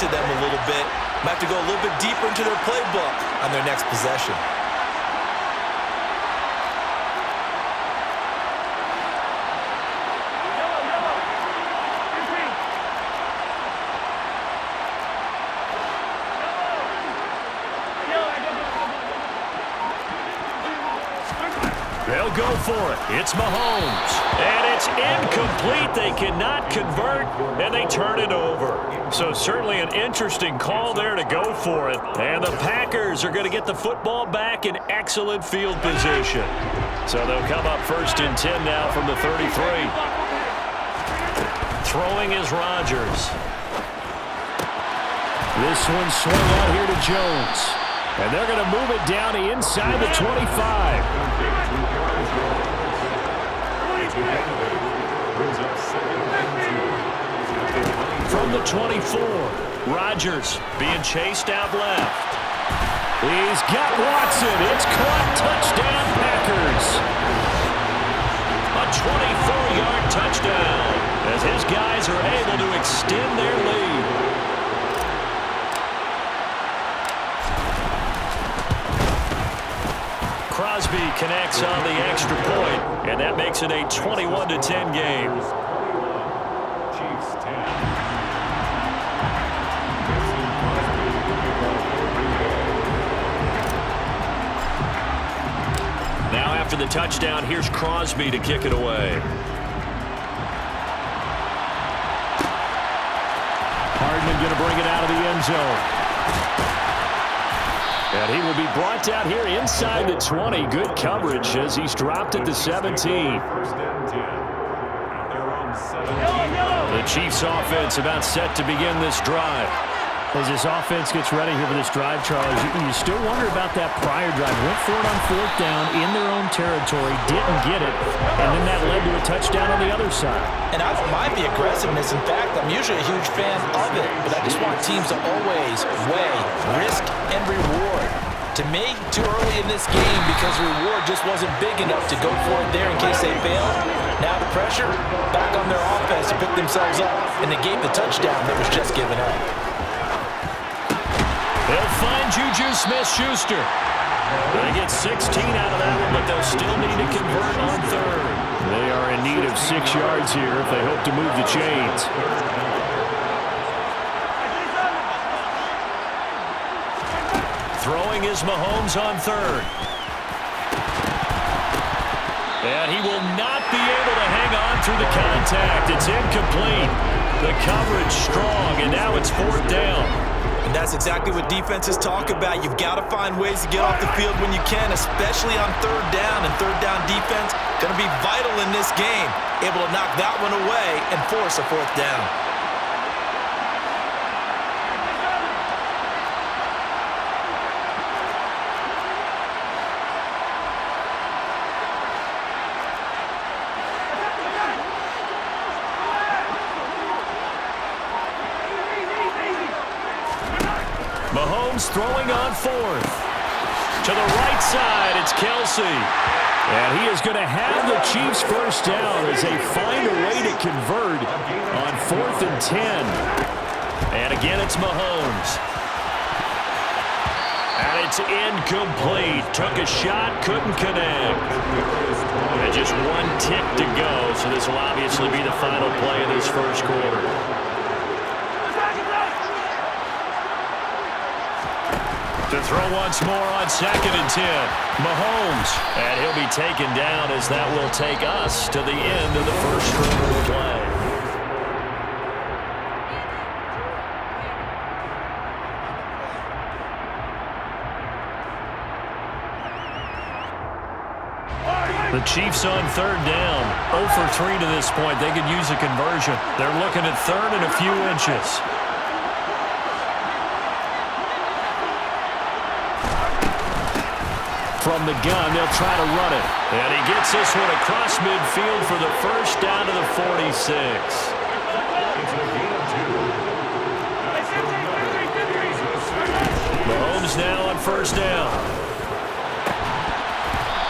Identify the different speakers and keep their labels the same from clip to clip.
Speaker 1: into them a little bit. Might have to go a little bit deeper into their playbook on their next possession.
Speaker 2: They'll go for it. It's Mahomes. And it's incomplete. They cannot convert, and they turn it over. So certainly an interesting call there to go for it. And the Packers are going to get the football back in excellent field position. So they'll come up 1st and 10 now from the 33. Throwing is Rodgers. This one swung out here to Jones. And they're going to move it down inside the 25. From the 24, Rodgers being chased out left. He's got Watson. It's caught. Touchdown, Packers. A 24-yard touchdown as his guys are able to extend their lead. Crosby connects on the extra point, and that makes it a 21-10 game. Now after the touchdown, here's Crosby to kick it away. Hardman going to bring it out of the end zone. And he will be brought down here inside the 20. Good coverage as he's dropped at the 17. The Chiefs offense about set to begin this drive. As this offense gets ready here for this drive, Charles, you still wonder about that prior drive. Went for it on 4th down in their own territory, didn't get it, and then that led to a touchdown on the other side.
Speaker 1: And I don't mind the aggressiveness. In fact, I'm usually a huge fan of it, but I just want teams to always weigh risk and reward. To me, too early in this game because the reward just wasn't big enough to go for it there in case they failed. Now the pressure back on their offense to pick themselves up and negate the touchdown that was just given up.
Speaker 2: They'll find Juju Smith-Schuster. They get 16 out of that one, but they'll still need to convert on 3rd. They are in need of 6 yards here if they hope to move the chains. Throwing is Mahomes on 3rd. And he will not be able to hang on through the contact. It's incomplete. The coverage strong, and now it's 4th down.
Speaker 1: And that's exactly what defenses talk about. You've got to find ways to get off the field when you can, especially on 3rd down. And 3rd down defense going to be vital in this game. Able to knock that one away and force a 4th down.
Speaker 2: Mahomes throwing on 4th. To the right side, it's Kelsey. And he is going to have the Chiefs first down as they find a way to convert on 4th and 10. And again, it's Mahomes. And it's incomplete. Took a shot, couldn't connect. And just 1 tick to go, so this will obviously be the final play of this first quarter. To throw once more on 2nd and 10. Mahomes. And he'll be taken down as that will take us to the end of the first quarter of play. The Chiefs on 3rd down. 0 for 3 to this point. They could use a conversion. They're looking at 3rd and a few inches. From the gun, they'll try to run it. And he gets this one across midfield for the first down to the 46. Mahomes now on 1st down.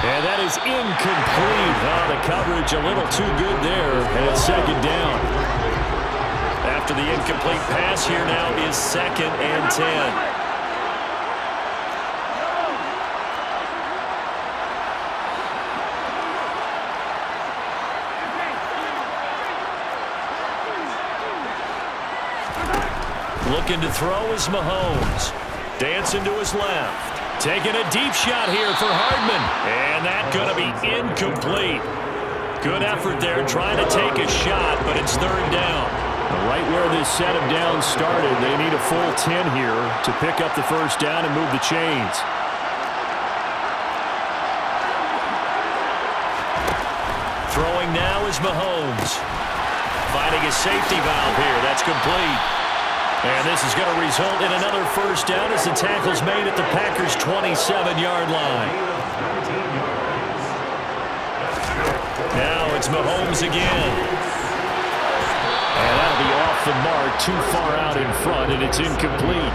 Speaker 2: And that is incomplete. Oh, the coverage a little too good there. And it's 2nd down. After the incomplete pass, here now is 2nd and 10. Looking to throw is Mahomes. Dancing to his left. Taking a deep shot here for Hardman. And that's going to be incomplete. Good effort there trying to take a shot, but it's 3rd down.
Speaker 3: Right where this set of downs started, they need a full 10 here to pick up the 1st down and move the chains.
Speaker 2: Throwing now is Mahomes. Finding a safety valve here. That's complete. And this is going to result in another 1st down as the tackle's made at the Packers' 27-yard line. Now it's Mahomes again.
Speaker 3: And that'll be off the mark, too far out in front, and it's incomplete.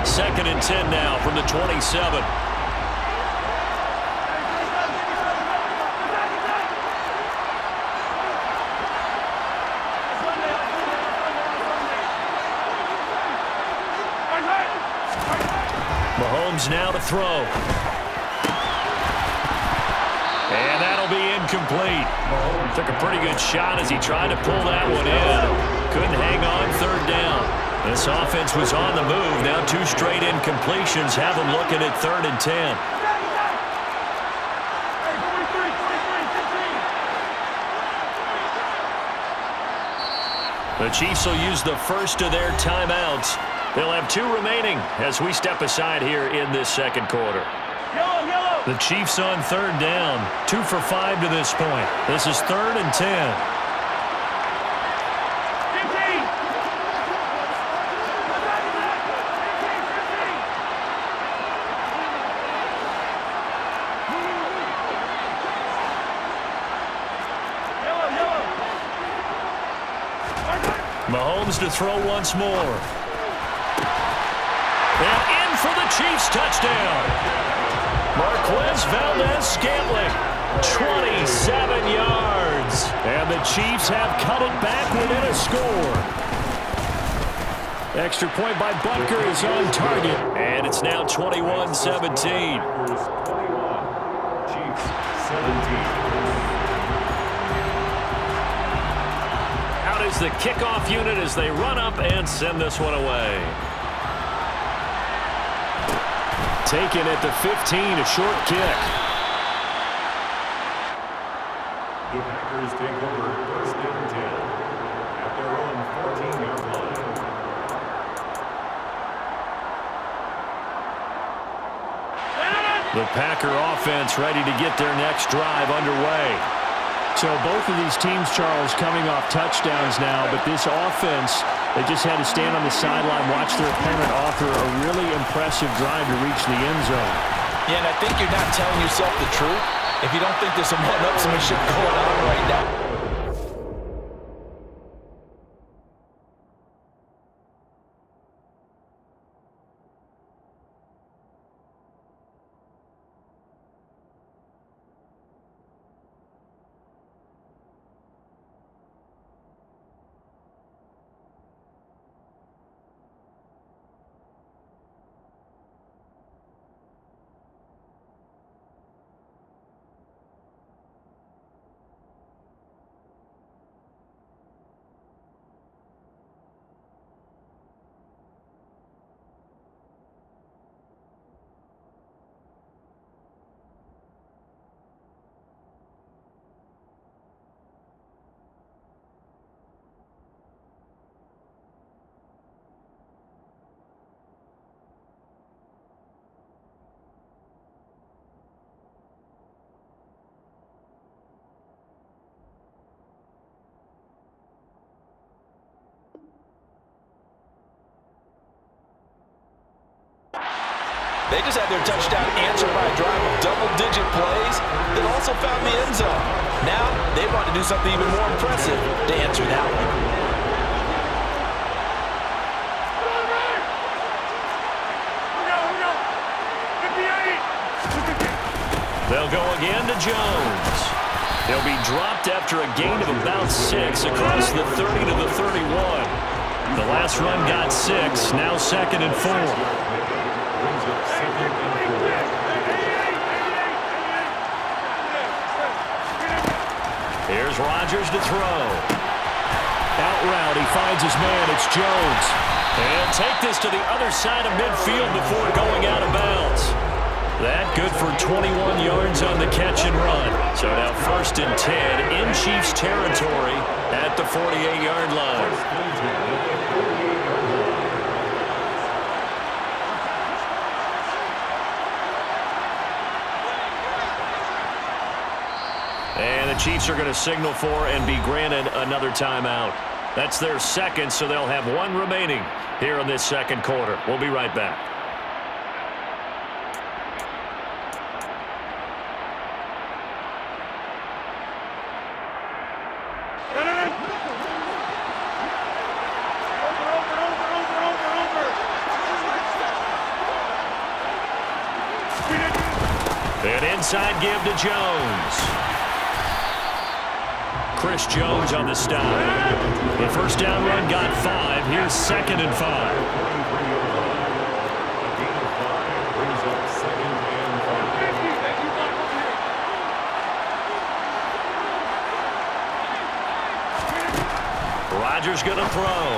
Speaker 2: 2nd and 10 now from the 27. Mahomes now to throw. And that'll be incomplete. Took a pretty good shot as he tried to pull that one in. Couldn't hang on 3rd down. This offense was on the move. Now 2 straight incompletions have them looking at 3rd and 10. The Chiefs will use the first of their timeouts. They'll have 2 remaining as we step aside here in this 2nd quarter. The Chiefs on 3rd down. 2 for 5 to this point. This is 3rd and 10. Mahomes to throw once more. And in for the Chiefs touchdown. Marquez Valdez-Scantling, 27 yards.
Speaker 3: And the Chiefs have cut it back within a score. Extra point by Butker is on target.
Speaker 2: And it's now 21-17.
Speaker 4: Chiefs 17.
Speaker 2: Out is the kickoff unit as they run up and send this one away.
Speaker 3: Taken at the 15, a short kick.
Speaker 4: The Packers take over 1st and 10 at their own 14-yard line.
Speaker 2: The Packer offense ready to get their next drive underway.
Speaker 3: So both of these teams, Charles, coming off touchdowns now, but this offense, they just had to stand on the sideline, watch their opponent offer a really impressive drive to reach the end zone.
Speaker 1: Yeah, and I think you're not telling yourself the truth if you don't think there's some one-upsmanship going on right now. They just had their touchdown answered by a drive of double-digit plays that also found the end zone. Now they want to do something even more impressive to answer that one.
Speaker 2: They'll go again to Jones. He'll be dropped after a gain of about 6 across the 30 to the 31. The last run got 6. Now 2nd and 4. Here's Rodgers to throw. Out route, he finds his man. It's Jones. And take this to the other side of midfield before going out of bounds. That good for 21 yards on the catch and run. So now 1st and 10 in Chiefs territory at the 48-yard line. And the Chiefs are going to signal for and be granted another timeout. That's their 2nd, so they'll have 1 remaining here in this 2nd quarter. We'll be right back. An inside give to Jones. Chris Jones on the stop. The 1st down run got 5. Here's 2nd and 5. Rodgers going to throw.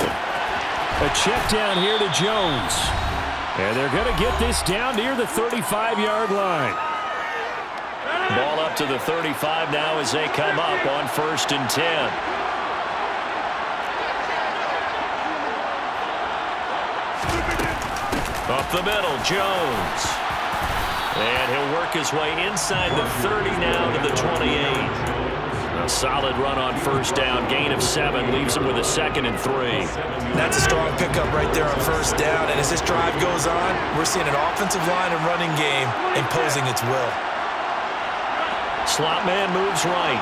Speaker 3: A check down here to Jones. And they're going to get this down near the 35-yard line.
Speaker 2: Ball up to the 35 now as they come up on 1st and 10. Up the middle, Jones. And he'll work his way inside the 30 now to the 28. A solid run on 1st down. Gain of 7 leaves him with a 2nd and 3.
Speaker 1: That's a strong pickup right there on 1st down. And as this drive goes on, we're seeing an offensive line and running game imposing its will.
Speaker 2: Slot man moves right.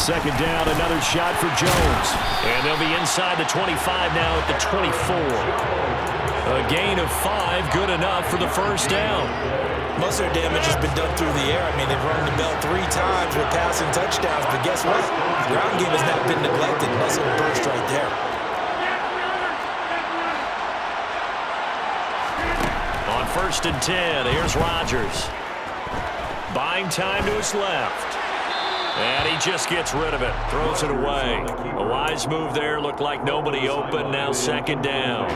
Speaker 3: 2nd down, another shot for Jones.
Speaker 2: And they'll be inside the 25 now at the 24. A gain of 5, good enough for the 1st down.
Speaker 1: Most of their damage has been done through the air. I mean, they've rung the bell 3 times with passing touchdowns, but guess what? The ground game has not been neglected. Nice little burst right there.
Speaker 2: On 1st and 10, here's Rodgers. Buying time to his left. And he just gets rid of it. Throws it away. A wise move there. Looked like nobody open. Now 2nd down.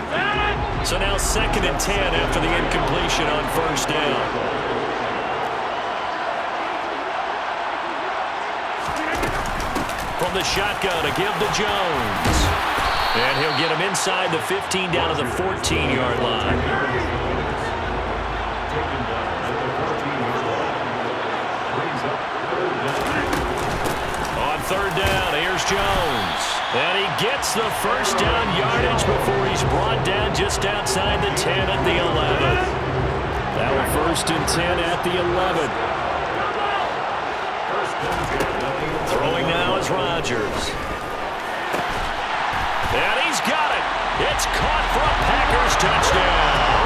Speaker 2: So now 2nd and 10 after the incompletion on 1st down. From the shotgun to give to Jones. And he'll get him inside the 15 down to the 14-yard line. On 3rd down, here's Jones. And he gets the 1st down yardage before he's brought down just outside the 10 at the 11.
Speaker 3: Now 1st and 10 at the 11.
Speaker 2: Throwing now is Rodgers. And he's got it. It's caught for a Packers touchdown.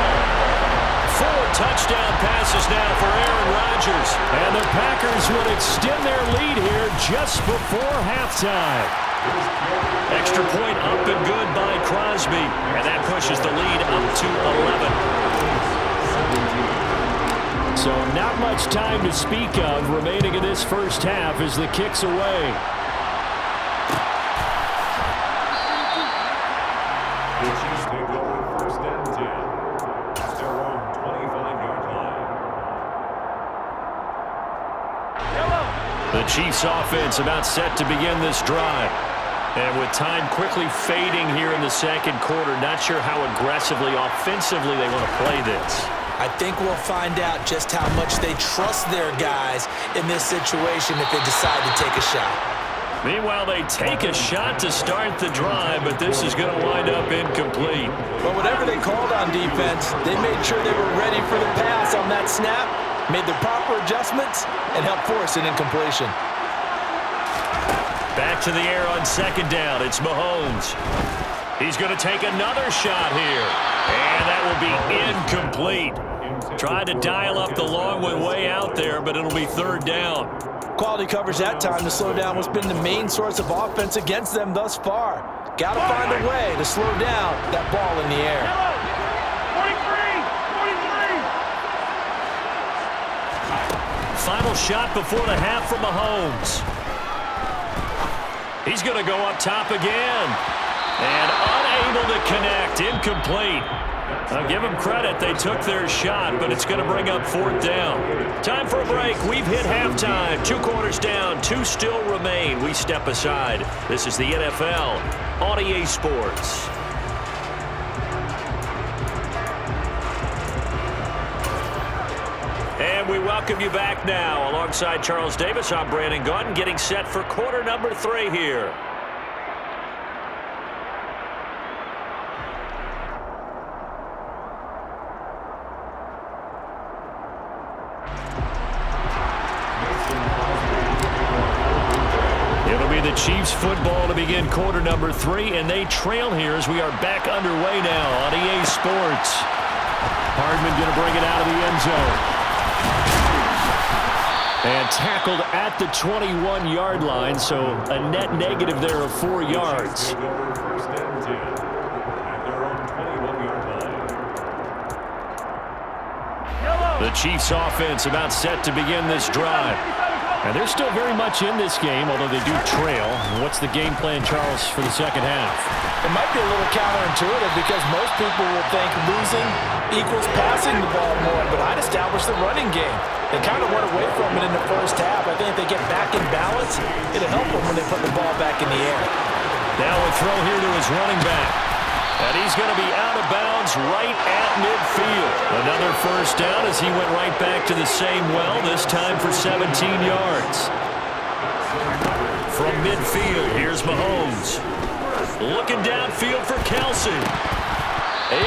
Speaker 2: 4 touchdown passes now for Aaron Rodgers.
Speaker 3: And the Packers will extend their lead here just before halftime.
Speaker 2: Extra point up and good by Crosby. And that pushes the lead up to 11.
Speaker 3: So not much time to speak of remaining in this 1st half as the kick's away.
Speaker 4: The Chiefs take over 1st and 10. Their own 25-yard line.
Speaker 2: The Chiefs offense about set to begin this drive. And with time quickly fading here in the 2nd quarter, not sure how aggressively, offensively they want to play this.
Speaker 1: I think we'll find out just how much they trust their guys in this situation if they decide to take a shot.
Speaker 2: Meanwhile, they take a shot to start the drive, but this is going to wind up incomplete.
Speaker 1: But whatever they called on defense, they made sure they were ready for the pass on that snap, made the proper adjustments, and helped force an incompletion.
Speaker 2: Back to the air on 2nd down. It's Mahomes. He's going to take another shot here. And that will be incomplete. Tried to dial up the long one way out there, but it'll be 3rd down.
Speaker 1: quality coverage that time to slow down what's been the main source of offense against them thus far. Got to find a way to slow down that ball in the air.
Speaker 2: 43. Final shot before the half from Mahomes. He's going to go up top again. And unable to connect. Incomplete. I'll give them credit. They took their shot, but it's going to bring up 4th down. Time for a break. We've hit halftime. 2 quarters down. 2 still remain. We step aside. This is the NFL on EA Sports. And we welcome you back now. Alongside Charles Davis, I'm Brandon Gaudin, getting set for quarter number 3 here. It'll be the Chiefs football to begin quarter number 3, and they trail here as we are back underway now on EA Sports. Hardman going to bring it out of the end zone. And tackled at the 21-yard line, so a net negative there of 4 yards. The Chiefs offense about set to begin this drive. And they're still very much in this game, although they do trail. What's the game plan, Charles, for the second half?
Speaker 1: It might be a little counterintuitive because most people will think losing equals passing the ball more, but I'd establish the running game. They kind of went away from it in the first half. I think if they get back in balance, it'll help them when they put the ball back in the air.
Speaker 2: Now a throw here to his running back. And he's going to be out of bounds right at midfield. Another first down as he went right back to the same well, this time for 17 yards. From midfield, here's Mahomes. Looking downfield for Kelsey.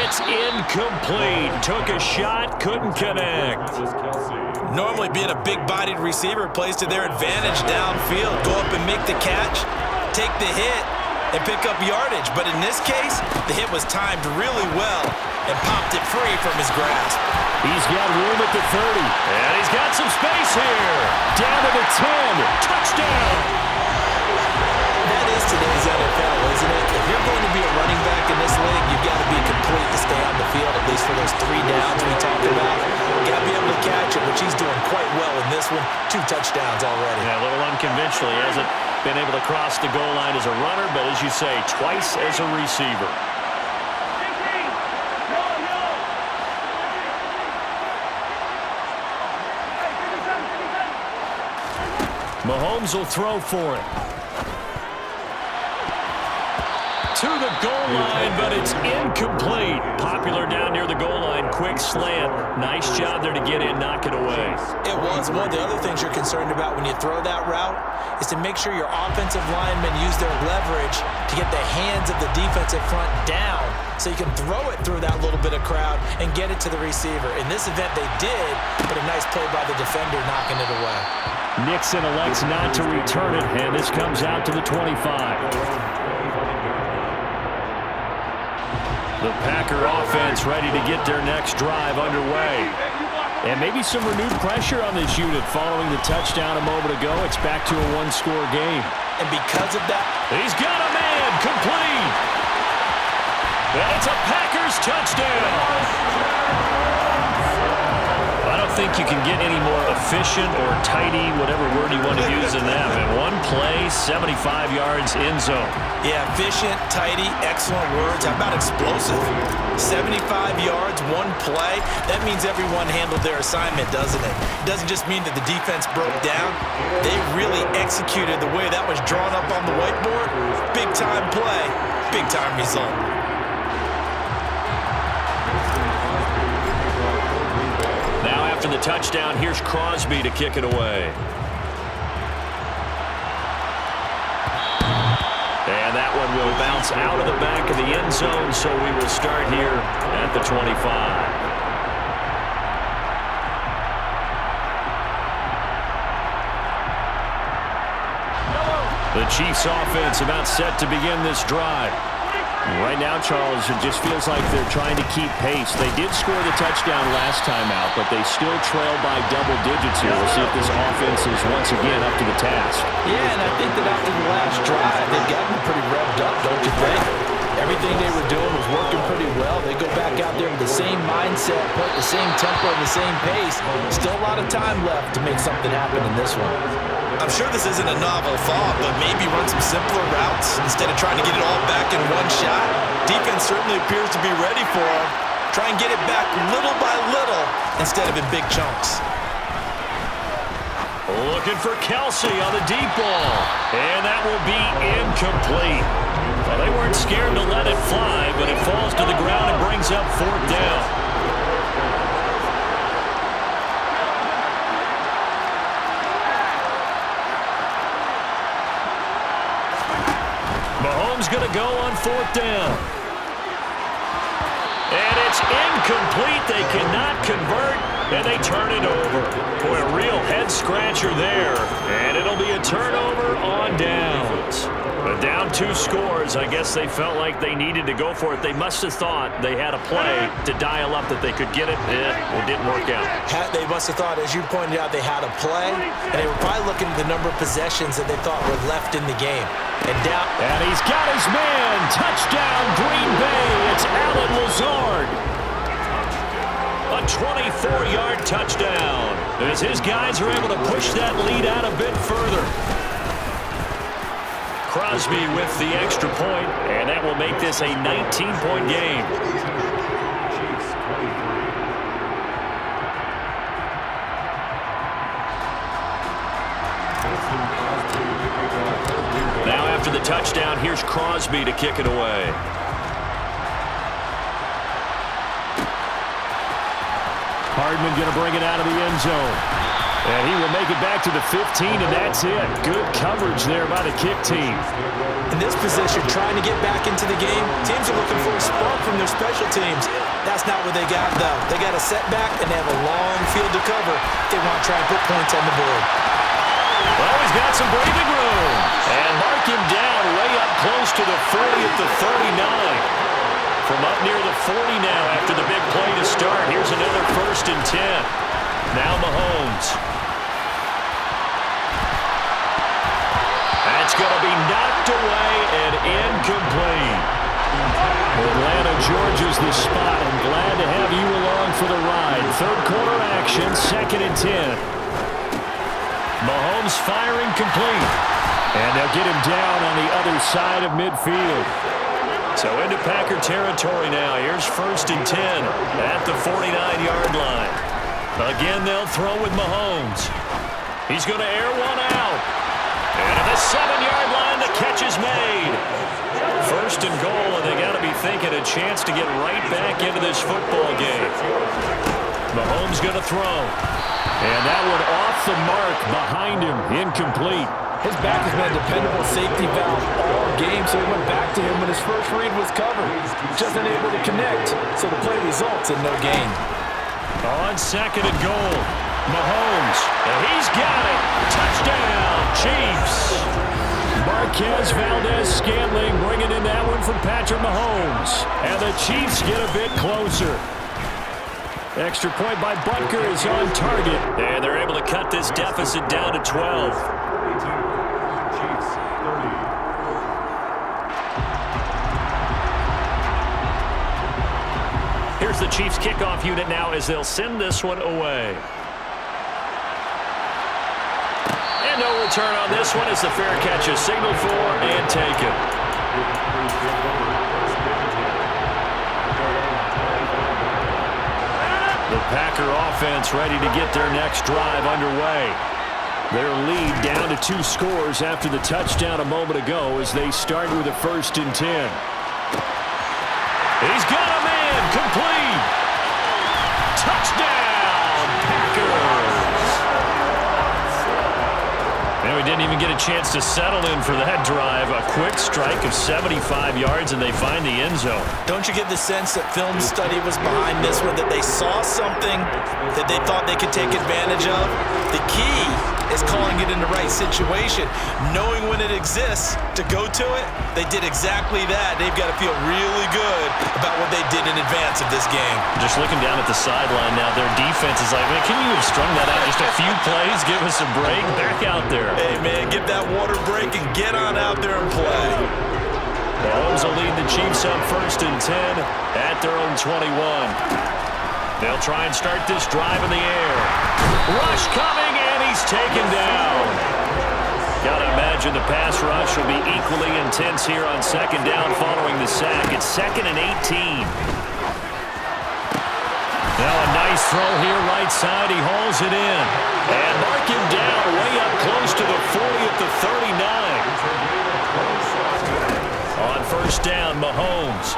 Speaker 2: It's incomplete. Took a shot, couldn't connect.
Speaker 1: Normally being a big-bodied receiver plays to their advantage downfield. Go up and make the catch, take the hit, and pick up yardage. But in this case, the hit was timed really well and popped it free from his grasp.
Speaker 2: He's got room at the 30. And he's got some space here. Down to the 10. Touchdown.
Speaker 1: That is today's NFL, isn't it? If you're going to be a running back in this league, you've got to be complete to stay on the field, at least for those 3 downs we talked about. You've got to be able to catch it, which he's doing quite well in this one. 2 touchdowns already.
Speaker 2: Yeah, a little unconventional. He hasn't been able to cross the goal line as a runner, but as you say, twice as a receiver. Mahomes will throw for it. To the goal line, but it's incomplete. Popular down near the goal line. Quick slant. Nice job there to get in, knock it away.
Speaker 1: It was. One of the other things you're concerned about when you throw that route is to make sure your offensive linemen use their leverage to get the hands of the defensive front down so you can throw it through that little bit of crowd and get it to the receiver. In this event, they did, but a nice play by the defender knocking it away.
Speaker 3: Nixon elects not to return it, and this comes out to the 25. The Packer offense ready to get their next drive underway. And maybe some renewed pressure on this unit following the touchdown a moment ago. It's back to a 1-score game.
Speaker 1: And because of that,
Speaker 2: he's got a man complete. And it's a Packers touchdown. I don't think you can get any more efficient or tidy, whatever word you want to use in that. And 1 play, 75 yards in zone.
Speaker 1: Yeah, efficient, tidy, excellent words. How about explosive? 75 yards, 1 play. That means everyone handled their assignment, doesn't it? It doesn't just mean that the defense broke down. They really executed the way that was drawn up on the whiteboard. Big-time play, big-time result.
Speaker 2: Now after the touchdown, here's Crosby to kick it away. And that one will bounce out of the back of the end zone, so we will start here at the 25. The Chiefs offense about set to begin this drive.
Speaker 3: Right now, Charles, it just feels like they're trying to keep pace. They did score the touchdown last time out, but they still trail by double digits here. We'll see if this offense is once again up to the task.
Speaker 1: Yeah, and I think that after the last drive, they've gotten pretty revved up, don't you think? Everything they were doing was working pretty well. They go back out there with the same mindset, put the same tempo and the same pace. Still a lot of time left to make something happen in this one.
Speaker 5: I'm sure this isn't a novel thought, but maybe run some simpler routes instead of trying to get it all back in one shot. Defense certainly appears to be ready for them. Try and get it back little by little instead of in big chunks.
Speaker 2: Looking for Kelsey on the deep ball. And that will be incomplete. Well, they weren't scared to let it fly, but it falls to the ground and brings up 4th down. Mahomes going to go on 4th down. And it's incomplete. They cannot convert, and they turn it over. Boy, a real head-scratcher there. And it'll be a turnover on downs. But down 2 scores, I guess they felt like they needed to go for it. They must have thought they had a play to dial up that they could get it. It didn't work out.
Speaker 1: They must have thought, as you pointed out, they had a play, and they were probably looking at the number of possessions that they thought were left in the game.
Speaker 3: And he's got his man. Touchdown, Green Bay. It's Allen Lazard.
Speaker 2: A 24-yard touchdown as his guys are able to push that lead out a bit further. Crosby with the extra point, and that will make this a 19-point game. Now after the touchdown, here's Crosby to kick it away.
Speaker 3: Hardman going to bring it out of the end zone. And he will make it back to the 15, and that's it. Good coverage there by the kick team.
Speaker 1: In this position, trying to get back into the game, teams are looking for a spark from their special teams. That's not what they got, though. They got a setback, and they have a long field to cover if they want to try and put points on the board.
Speaker 2: Well, he's got some breathing room. And mark him down way up close to the 40 at the 39. From up near the 40 now after the big play to start. Here's another 1st and 10. Now Mahomes. That's going to be knocked away and incomplete.
Speaker 3: Atlanta, Georgia's the spot. I'm glad to have you along for the ride. 3rd quarter action, 2nd and 10.
Speaker 2: Mahomes firing complete.
Speaker 3: And they'll get him down on the other side of midfield.
Speaker 2: So into Packer territory now. Here's 1st and 10 at the 49-yard line. Again, they'll throw with Mahomes. He's going to air one out. And at the 7-yard line, the catch is made. 1st and goal, and they got to be thinking a chance to get right back into this football game. Mahomes going to throw.
Speaker 3: And that one off the mark behind him. Incomplete.
Speaker 1: His back has been a dependable safety valve all game, so he went back to him when his first read was covered. Just unable to connect, so the play results in no gain.
Speaker 2: On 2nd and goal, Mahomes, and he's got it. Touchdown, Chiefs.
Speaker 3: Marquez Valdez-Scantling bringing in that one from Patrick Mahomes. And the Chiefs get a bit closer. Extra point by Butker is on target.
Speaker 2: And they're able to cut this deficit down to 12. Here's the Chiefs kickoff unit now as they'll send this one away. And no return on this one as the fair catch is signaled for and taken. The Packer offense ready to get their next drive underway. Their lead down to 2 scores after the touchdown a moment ago as they start with a 1st and 10. He's got a man, complete. Touchdown, Packers. And we didn't even get a chance to settle in for that drive. A quick strike of 75 yards, and they find the end zone.
Speaker 1: Don't you get the sense that film study was behind this one, that they saw something that they thought they could take advantage of? The key
Speaker 5: is calling it in the right situation. Knowing when it exists to go to it, they did exactly that. They've got to feel really good about what they did in advance of this game.
Speaker 2: Just looking down at the sideline now, their defense is like, man, can you have strung that out just a few plays? Give us a break. Back out there.
Speaker 5: Hey, man, give that water break and get on out there and play.
Speaker 2: Mahomes will lead the Chiefs up 1st and 10 at their own 21. They'll try and start this drive in the air. Rush coming, and he's taken down. Got to imagine the pass rush will be equally intense here on 2nd down following the sack. It's 2nd and 18. Now a nice throw here right side. He hauls it in. And mark him down way up close to the 40 at the 39. On 1st down, Mahomes.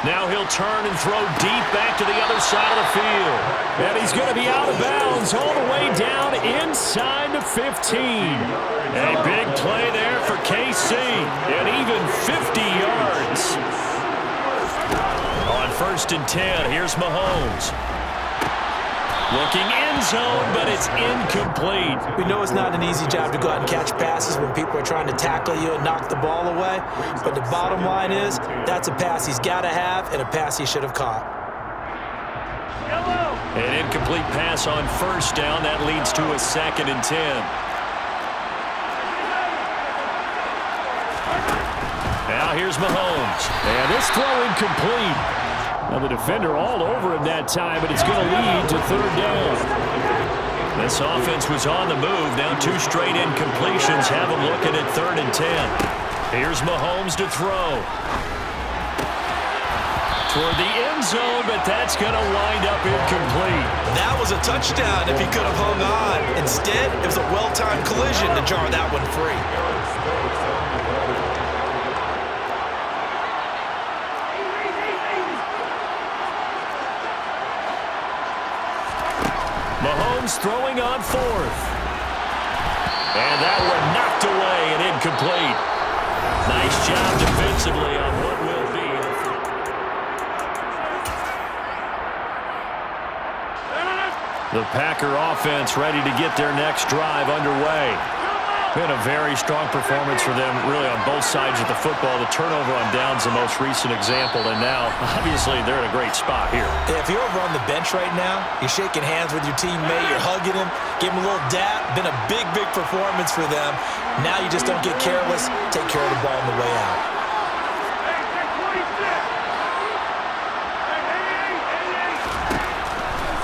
Speaker 2: Now he'll turn and throw deep back to the other side of the field. And he's going to be out of bounds all the way down inside the 15. A big play there for KC. And even 50 yards. On 1st and 10, here's Mahomes. Looking end zone, but it's incomplete.
Speaker 1: We know it's not an easy job to go out and catch passes when people are trying to tackle you and knock the ball away. But the bottom line is, that's a pass he's got to have and a pass he should have caught.
Speaker 2: An incomplete pass on 1st down. That leads to a 2nd and 10. Now here's Mahomes. And this throw incomplete. Now the defender all over him that time, but it's going to lead to 3rd down. This offense was on the move. Now 2 straight incompletions have them looking at 3rd and 10. Here's Mahomes to throw. Toward the end zone, but that's going to wind up incomplete.
Speaker 5: That was a touchdown if he could have hung on. Instead, it was a well-timed collision to jar that one free.
Speaker 2: Mahomes throwing on 4th. And that one knocked away and incomplete. Nice job defensively on what will be. The Packer offense ready to get their next drive underway. Been a very strong performance for them, really, on both sides of the football. The turnover on downs the most recent example, and now, obviously, they're in a great spot here.
Speaker 1: If you're over on the bench right now, you're shaking hands with your teammate, you're hugging him, give him a little dap. Been a big, big performance for them. Now you just don't get careless. Take care of the ball on the way out.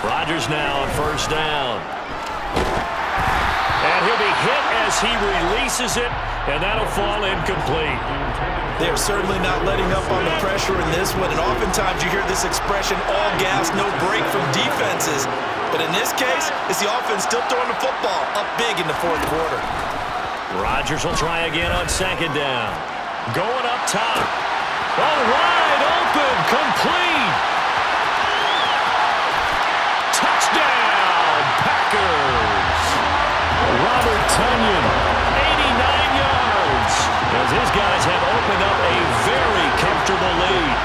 Speaker 2: Rodgers now on 1st down. And he'll be hit as he releases it, and that'll fall incomplete.
Speaker 5: They're certainly not letting up on the pressure in this one, and oftentimes you hear this expression, all gas, no break from defenses. But in this case, it's the offense still throwing the football up big in the 4th quarter.
Speaker 2: Rodgers will try again on 2nd down. Going up top. Oh, wide open, complete. Touchdown, Packers. Robert Tonyan, 89 yards, as his guys have opened up a very comfortable lead.